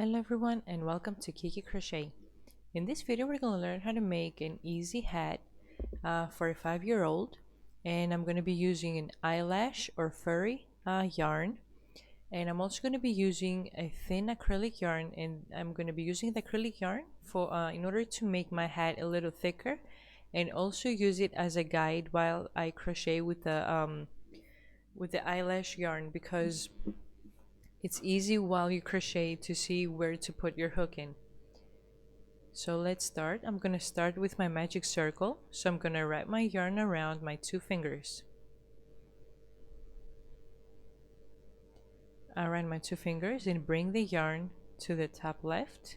Hello everyone and welcome to Kiki Crochet. In this video we're going to learn how to make an easy hat for a 5-year-old, and I'm going to be using an eyelash or furry yarn, and I'm also going to be using a thin acrylic yarn, and I'm going to be using the acrylic yarn for in order to make my hat a little thicker and also use it as a guide while I crochet with the eyelash yarn, because it's easy while you crochet to see where to put your hook in. So let's start. I'm going to start with my magic circle. So I'm going to wrap my yarn around my 2 fingers. Around my 2 fingers and bring the yarn to the top left.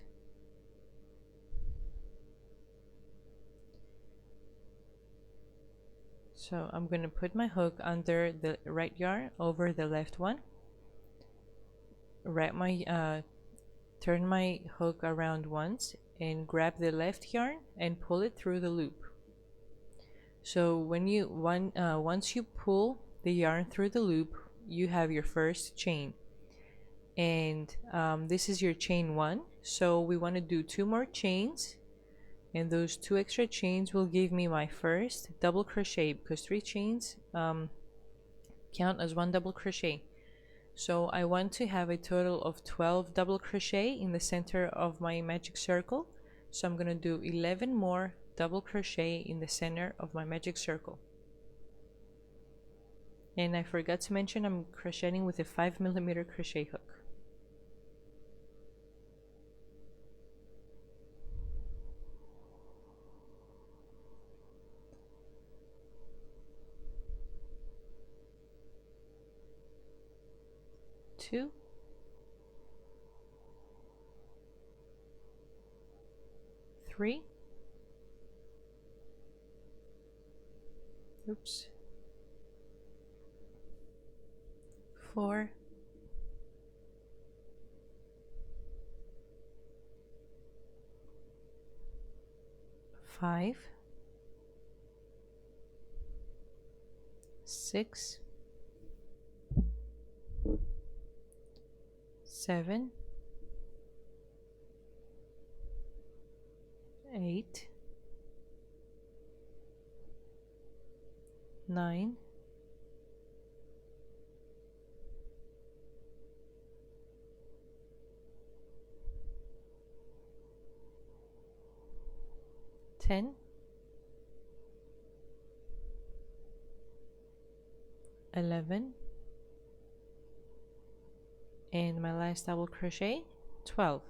So I'm going to put my hook under the right yarn over the left one. Turn my hook around once and grab the left yarn and pull it through the loop. So once you pull the yarn through the loop, you have your first chain, and this is your chain 1. So we want to do 2 more chains, and those 2 extra chains will give me my first double crochet, because 3 chains count as 1 double crochet. So I want to have a total of 12 double crochet in the center of my magic circle. So I'm going to do 11 more double crochet in the center of my magic circle. And I forgot to mention I'm crocheting with a 5mm crochet hook. Two, 3, oops, 4, 5, 6, 7, 8, 9, 10, 11, and my last double crochet, 12.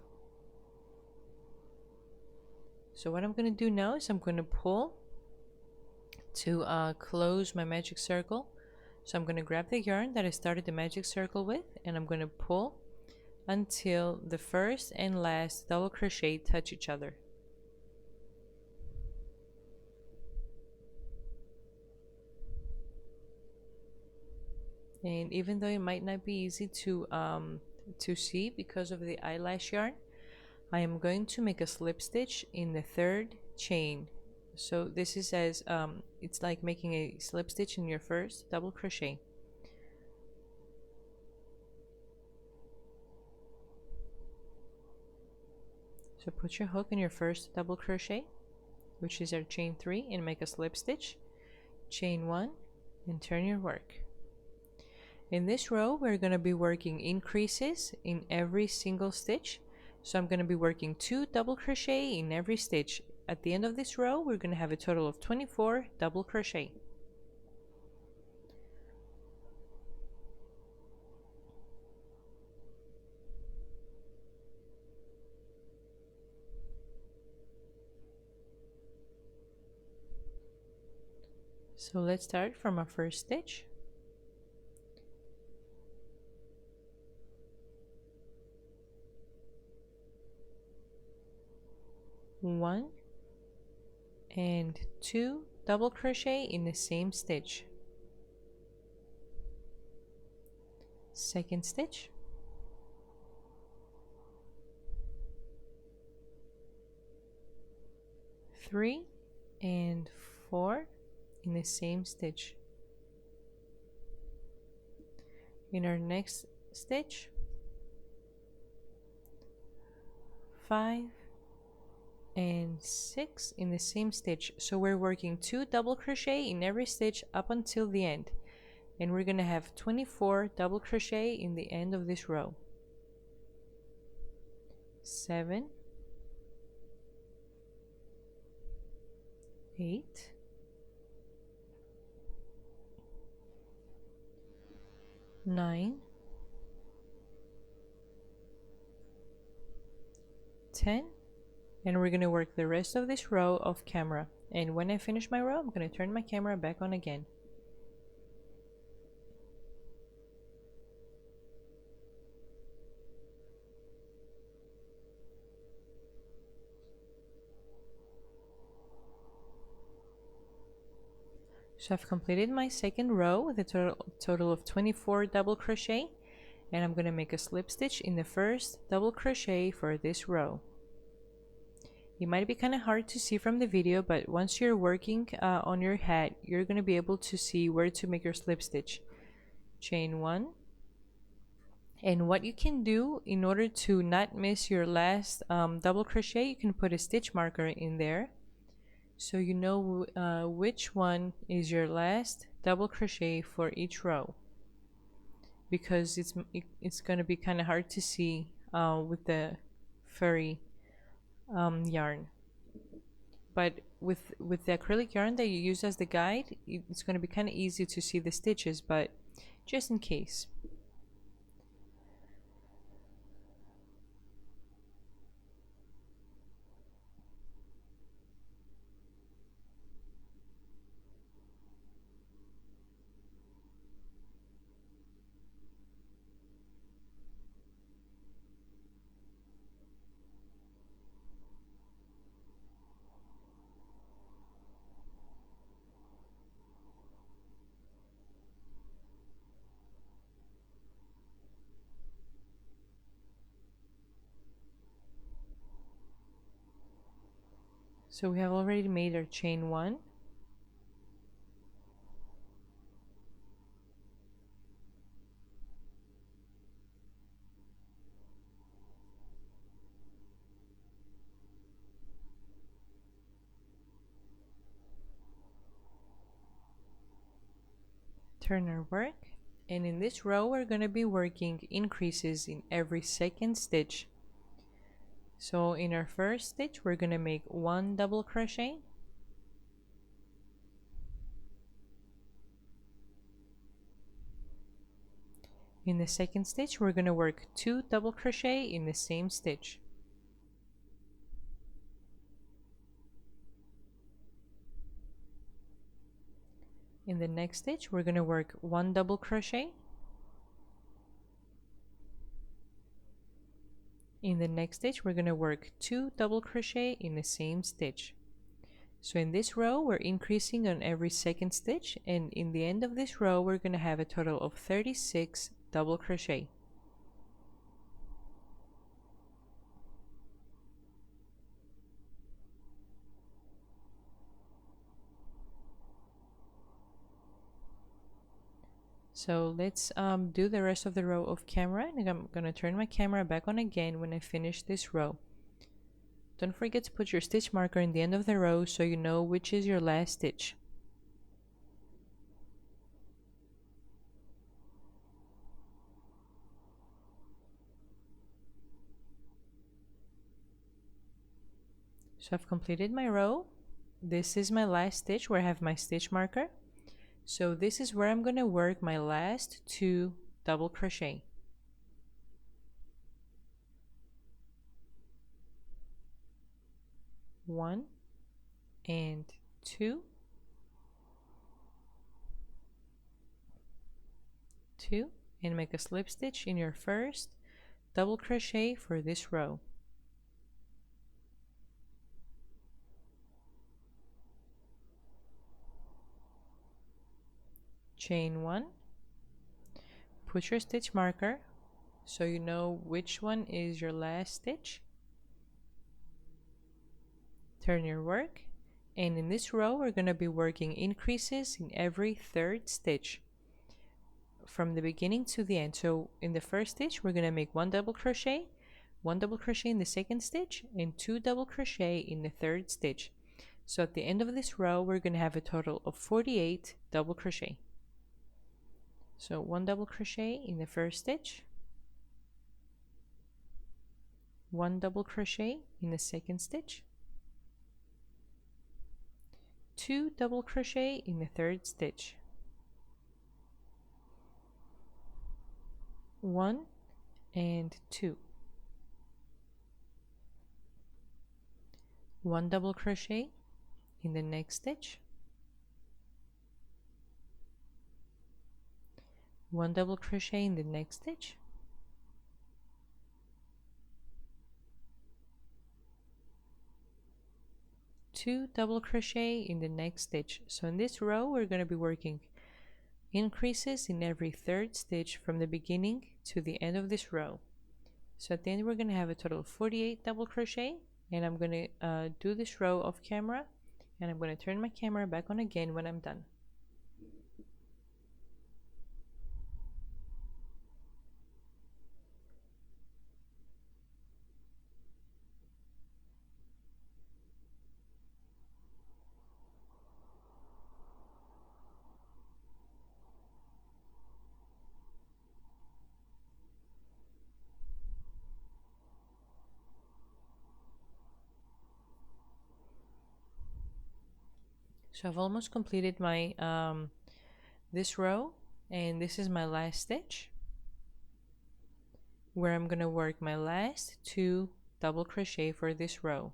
So what I'm going to do now is I'm going to pull to close my magic circle. So I'm going to grab the yarn that I started the magic circle with, and I'm going to pull until the first and last double crochet touch each other. And even though it might not be easy to see because of the eyelash yarn, I am going to make a slip stitch in the 3rd chain. So this is as it's like making a slip stitch in your first double crochet. So put your hook in your first double crochet, which is our chain 3, and make a slip stitch, chain 1, and turn your work. In this row we're going to be working increases in every single stitch. So I'm going to be working 2 double crochet in every stitch. At the end of this row we're going to have a total of 24 double crochet. So let's start from our first stitch. One and 2 double crochet in the same stitch. Second stitch. 3 and 4 in the same stitch. In our next stitch, 5 and 6 in the same stitch. So we're working 2 double crochet in every stitch up until the end, and we're gonna have 24 double crochet in the end of this row. 7, 8, 9, 10, and we're going to work the rest of this row off camera. And when I finish my row, I'm going to turn my camera back on again. So I've completed my second row with a total of 24 double crochet, and I'm going to make a slip stitch in the first double crochet for this row. It might be kind of hard to see from the video, but once you're working on your hat, you're going to be able to see where to make your slip stitch. Chain 1, and what you can do in order to not miss your last double crochet, you can put a stitch marker in there so you know which one is your last double crochet for each row, because it's going to be kind of hard to see with the furry yarn. But with the acrylic yarn that you use as the guide, it's going to be kind of easy to see the stitches, but just in case. So we have already made our chain 1, turn our work, and in this row we're going to be working increases in every second stitch. So in our first stitch we're going to make 1 double crochet, in the second stitch we're going to work 2 double crochet in the same stitch. In the next stitch we're going to work 1 double crochet. In the next stitch we're going to work 2 double crochet in the same stitch. So in this row we're increasing on every second stitch, and in the end of this row we're going to have a total of 36 double crochet. So let's do the rest of the row off camera, and I'm going to turn my camera back on again when I finish this row. Don't forget to put your stitch marker in the end of the row so you know which is your last stitch. So I've completed my row. This is my last stitch where I have my stitch marker. So this is where I'm going to work my last 2 double crochet. 1 and 2, 2, and make a slip stitch in your first double crochet for this row. Chain 1, put your stitch marker so you know which one is your last stitch. Turn your work, and in this row we're going to be working increases in every third stitch from the beginning to the end. So in the first stitch we're going to make 1 double crochet, 1 double crochet in the second stitch and 2 double crochet in the third stitch. So at the end of this row we're going to have a total of 48 double crochet. So 1 double crochet in the first stitch, 1 double crochet in the second stitch, 2 double crochet in the third stitch, 1 and 2, 1 double crochet in the next stitch, 1 double crochet in the next stitch, 2 double crochet in the next stitch. So in this row we're going to be working increases in every third stitch from the beginning to the end of this row. So at the end we're going to have a total of 48 double crochet, and I'm going to do this row off camera, and I'm going to turn my camera back on again when I'm done. So I've almost completed my this row, and this is my last stitch where I'm gonna work my last 2 double crochet for this row.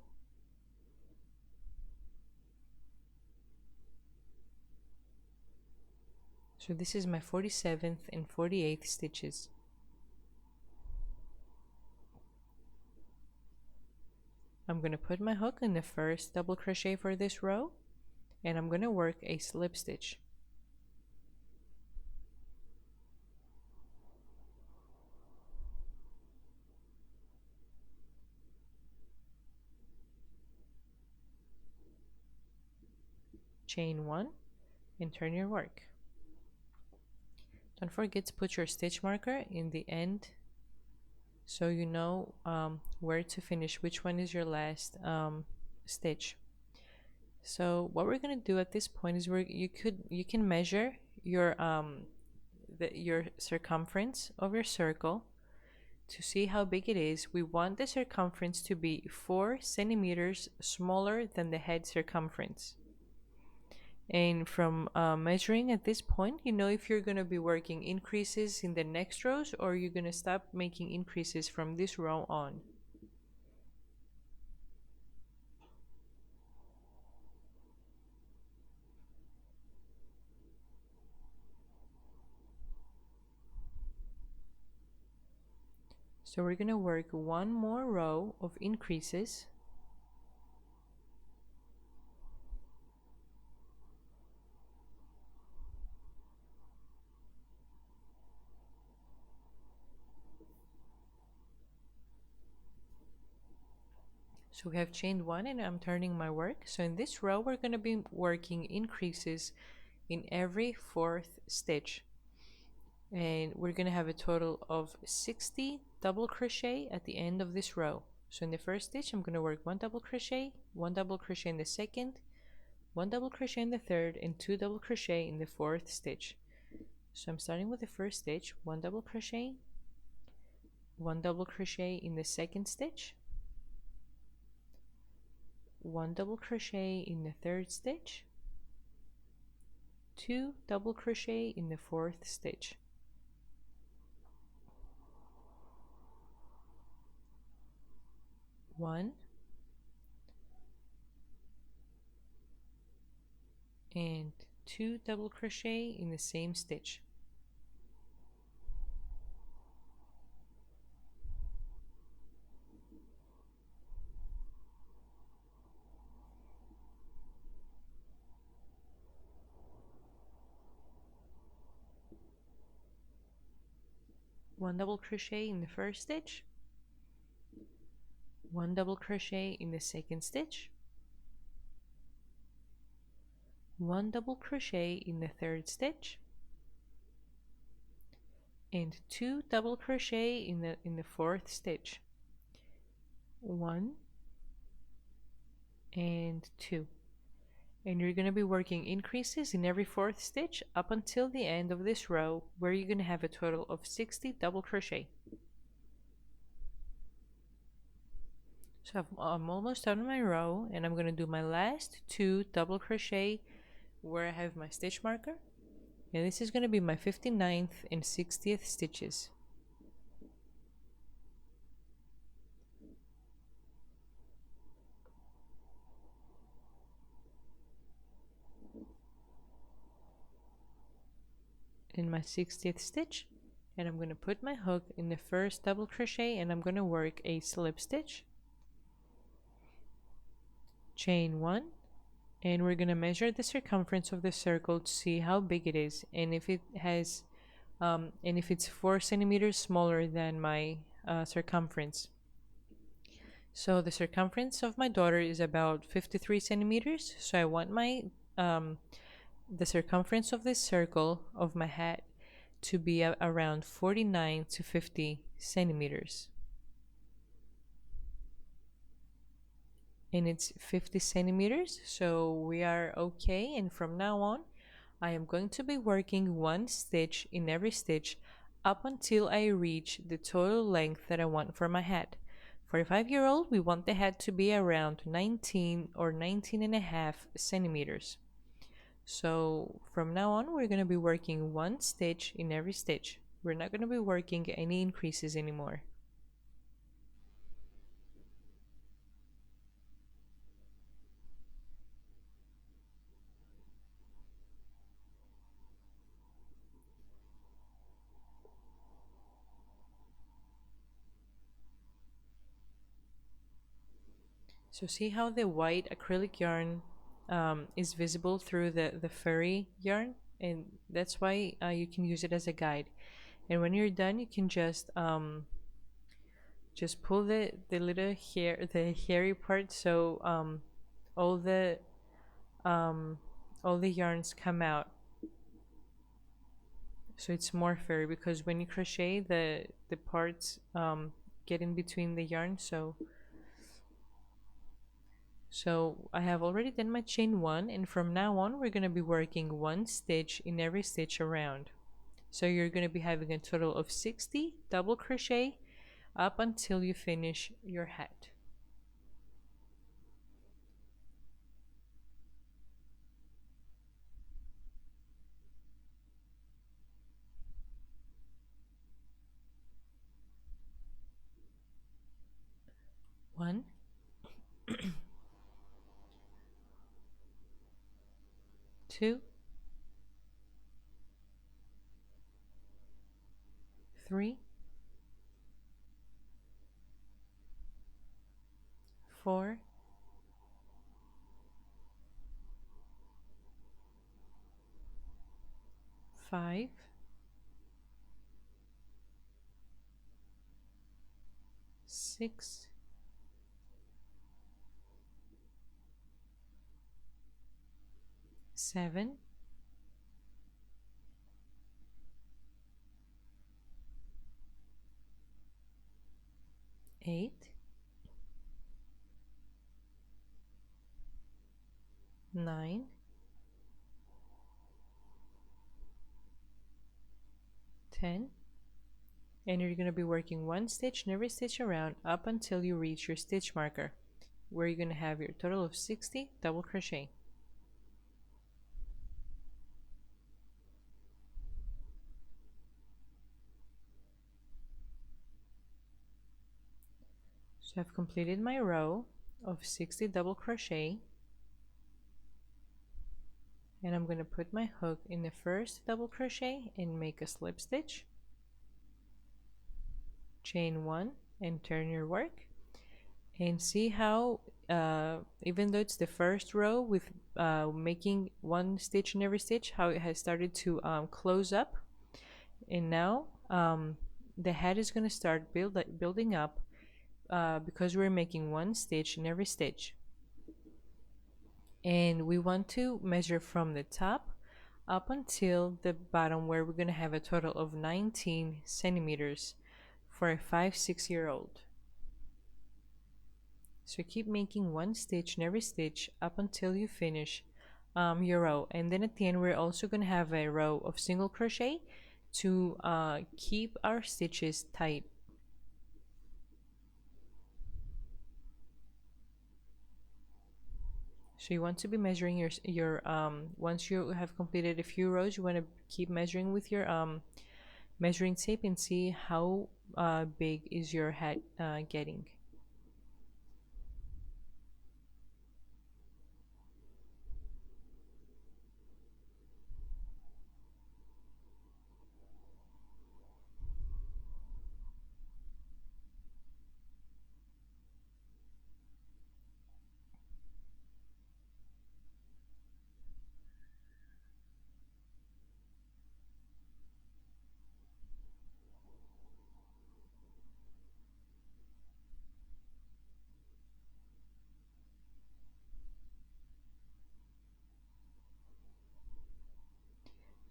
So this is my 47th and 48th stitches. I'm gonna put my hook in the first double crochet for this row, and I'm going to work a slip stitch. Chain 1 and turn your work. Don't forget to put your stitch marker in the end so you know where to finish, which one is your last stitch. So what we're going to do at this point is you can measure your circumference of your circle to see how big it is. We want the circumference to be 4 centimeters smaller than the head circumference. And from measuring at this point, you know if you're going to be working increases in the next rows or you're going to stop making increases from this row on. So we're going to work one more row of increases. So we have chained 1 and I'm turning my work. So in this row we're going to be working increases in every 4th stitch. And we're going to have a total of 60 double crochet at the end of this row. So in the first stitch I'm going to work 1 double crochet, 1 double crochet in the second, 1 double crochet in the third, and 2 double crochet in the 4th stitch. So I'm starting with the first stitch, 1 double crochet, 1 double crochet in the second stitch, 1 double crochet in the third stitch, 2 double crochet in the 4th stitch, 1 and 2 double crochet in the same stitch. One double crochet in the first stitch, 1 double crochet in the second stitch, 1 double crochet in the third stitch, and 2 double crochet in the 4th stitch. 1 and 2. And you're going to be working increases in every fourth stitch up until the end of this row, where you're going to have a total of 60 double crochet. So I'm almost done my row, and I'm going to do my last 2 double crochet where I have my stitch marker, and this is going to be my 59th and 60th stitches. In my 60th stitch, and I'm going to put my hook in the first double crochet, and I'm going to work a slip stitch, chain 1, and we're going to measure the circumference of the circle to see how big it is, and if it has and if it's 4 centimeters smaller than my circumference. So the circumference of my daughter is about 53 centimeters, so I want my the circumference of this circle of my hat to be around 49 to 50 centimeters. And it's 50 centimeters, so we are okay. And from now on, I am going to be working 1 stitch in every stitch up until I reach the total length that I want for my hat. For a 5-year-old, we want the hat to be around 19 or 19 and a half centimeters. So from now on, we're going to be working 1 stitch in every stitch. We're not going to be working any increases anymore. So see how the white acrylic yarn is visible through the furry yarn, and that's why you can use it as a guide. And when you're done, you can just pull the little hair, the hairy part, so all the yarns come out. So it's more furry, because when you crochet, the parts get in between the yarn. So I have already done my chain 1, and from now on we're going to be working 1 stitch in every stitch around. So you're going to be having a total of 60 double crochet up until you finish your hat. One, two, 3, 4, 5, 6, 7, 8, 9, 10, and you're going to be working 1 stitch in every stitch around up until you reach your stitch marker, where you're going to have your total of 60 double crochet. So I've completed my row of 60 double crochet, and I'm going to put my hook in the first double crochet and make a slip stitch, chain 1, and turn your work. And see how even though it's the first row with making 1 stitch in every stitch, how it has started to close up, and now the hat is going to start building up because we're making 1 stitch in every stitch. And we want to measure from the top up until the bottom, where we're going to have a total of 19 centimeters for a 5-6-year-old. So keep making one stitch in every stitch up until you finish your row, and then at the end we're also going to have a row of single crochet to keep our stitches tight. So you want to be measuring your once you have completed a few rows, you want to keep measuring with your measuring tape and see how big is your hat getting.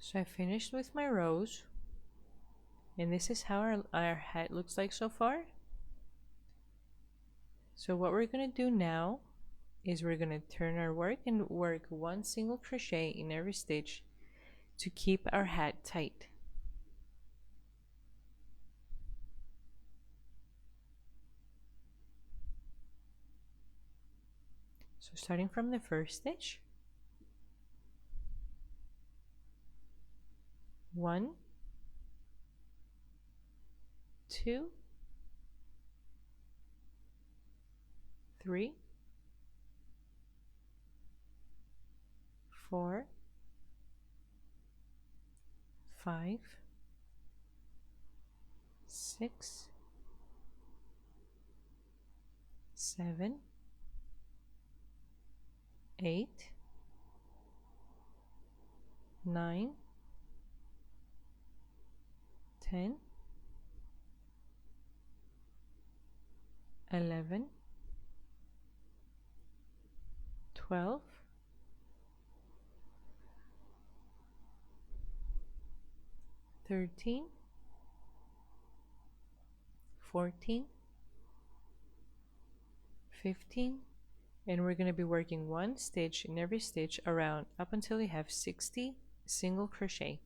So I finished with my rows, and this is how our hat looks like so far. So what we're going to do now is we're going to turn our work and work one single crochet in every stitch to keep our hat tight. So starting from the first stitch, 1, 2, 3, 4, 5, 6, 7, 8, 9, 10, 11, 12, 13, 14, 15, and we're going to be working one stitch in every stitch around up until we have 60 single crochet.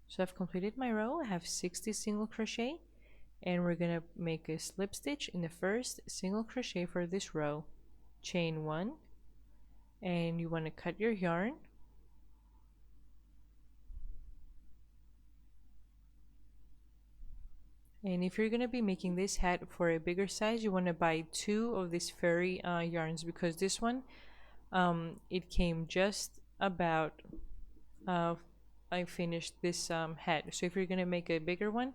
So I've completed my row. I have 60 single crochet, and we're going to make a slip stitch in the first single crochet for this row. Chain 1, and you want to cut your yarn. And if you're going to be making this hat for a bigger size, you want to buy 2 of these fairy yarns, because this one it came just about I finished this hat. So if you're going to make a bigger one,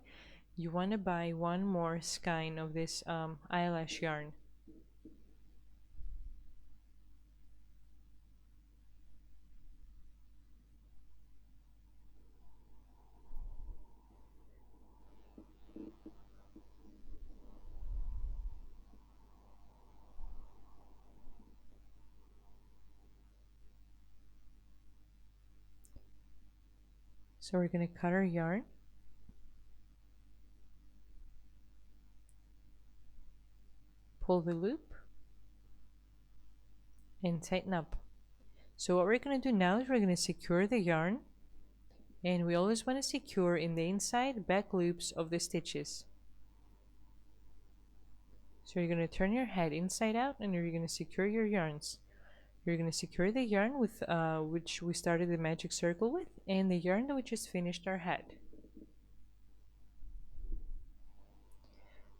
you want to buy 1 more skein of this eyelash yarn. So we're going to cut our yarn, pull the loop, and tighten up. So what we're going to do now is we're going to secure the yarn, and we always want to secure in the inside back loops of the stitches. So you're going to turn your head inside out, and you're going to secure your yarns. You're going to secure the yarn with which we started the magic circle with, and the yarn that we just finished our hat.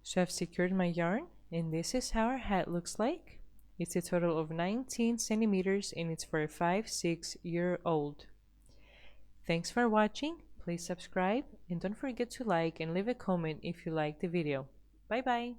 So I've secured my yarn, and this is how our hat looks like. It's a total of 19 centimeters, and it's for a 5-6-year-old. Thanks for watching. Please subscribe, and don't forget to like and leave a comment if you liked the video. Bye bye.